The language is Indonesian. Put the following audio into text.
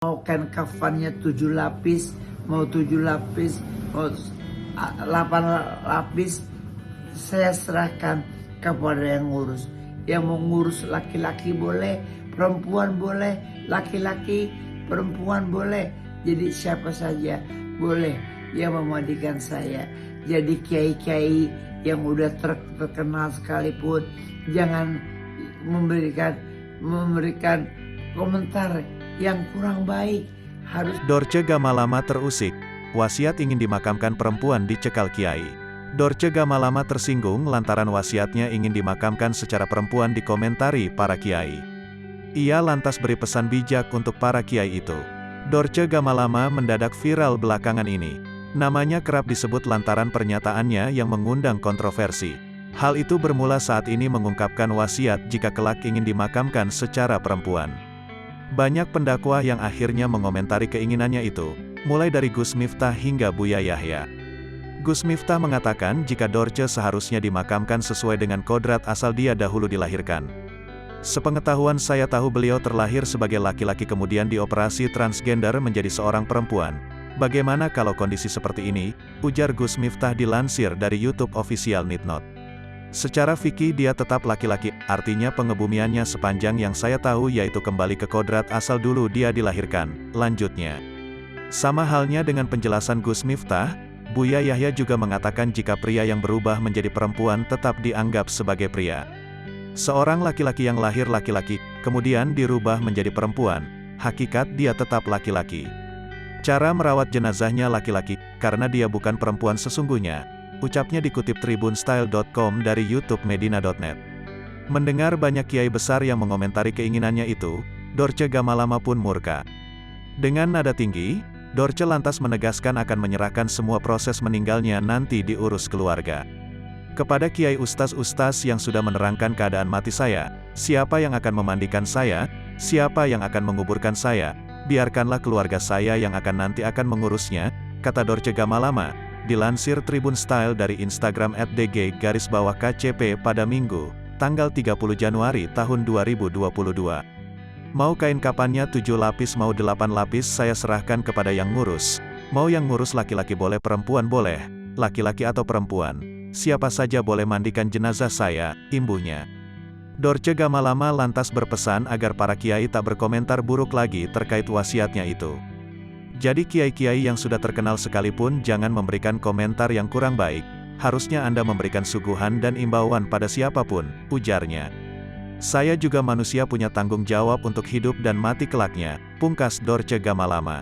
Mau kain kafannya 7 lapis, mau 7 lapis, mau 8 lapis, saya serahkan kepada yang ngurus. Yang mau ngurus laki-laki boleh, perempuan boleh, laki-laki, perempuan boleh. Jadi siapa saja boleh yang memandikan saya. Jadi kiai-kiai yang udah terkenal sekalipun jangan memberikan komentar yang kurang baik. Harus Dorce Gamalama terusik, wasiat ingin dimakamkan perempuan dicekal kiai. Dorce Gamalama tersinggung lantaran wasiatnya ingin dimakamkan secara perempuan dikomentari para kiai. Ia lantas beri pesan bijak untuk para kiai itu. Dorce Gamalama mendadak viral belakangan ini. Namanya kerap disebut lantaran pernyataannya yang mengundang kontroversi. Hal itu bermula saat ini mengungkapkan wasiat jika kelak ingin dimakamkan secara perempuan. Banyak pendakwah yang akhirnya mengomentari keinginannya itu, mulai dari Gus Miftah hingga Buya Yahya. Gus Miftah mengatakan jika Dorce seharusnya dimakamkan sesuai dengan kodrat asal dia dahulu dilahirkan. Sepengetahuan saya tahu beliau terlahir sebagai laki-laki kemudian dioperasi transgender menjadi seorang perempuan. Bagaimana kalau kondisi seperti ini, ujar Gus Miftah dilansir dari YouTube official Nitnot. Secara fikih dia tetap laki-laki, artinya pengebumiannya sepanjang yang saya tahu yaitu kembali ke kodrat asal dulu dia dilahirkan, lanjutnya. Sama halnya dengan penjelasan Gus Miftah, Buya Yahya juga mengatakan jika pria yang berubah menjadi perempuan tetap dianggap sebagai pria. Seorang laki-laki yang lahir laki-laki, kemudian dirubah menjadi perempuan, hakikat dia tetap laki-laki. Cara merawat jenazahnya laki-laki, karena dia bukan perempuan sesungguhnya. Ucapnya dikutip tribunstyle.com dari YouTube medina.net. Mendengar banyak kiai besar yang mengomentari keinginannya itu, Dorce Gamalama pun murka. Dengan nada tinggi, Dorce lantas menegaskan akan menyerahkan semua proses meninggalnya nanti diurus keluarga. Kepada kiai ustaz-ustaz yang sudah menerangkan keadaan mati saya, siapa yang akan memandikan saya, siapa yang akan menguburkan saya, biarkanlah keluarga saya yang nanti akan mengurusnya, kata Dorce Gamalama. Dilansir Tribun Style dari Instagram @dg_kcp pada Minggu, tanggal 30 Januari tahun 2022. Mau kain kapannya 7 lapis mau 8 lapis saya serahkan kepada yang ngurus. Mau yang ngurus laki-laki boleh perempuan boleh, laki-laki atau perempuan. Siapa saja boleh mandikan jenazah saya, imbuhnya. Dorce Gamalama lantas berpesan agar para kiai tak berkomentar buruk lagi terkait wasiatnya itu. Jadi kiai-kiai yang sudah terkenal sekalipun jangan memberikan komentar yang kurang baik, harusnya Anda memberikan suguhan dan imbauan pada siapapun, ujarnya. Saya juga manusia punya tanggung jawab untuk hidup dan mati kelaknya, pungkas Dorce Gamalama.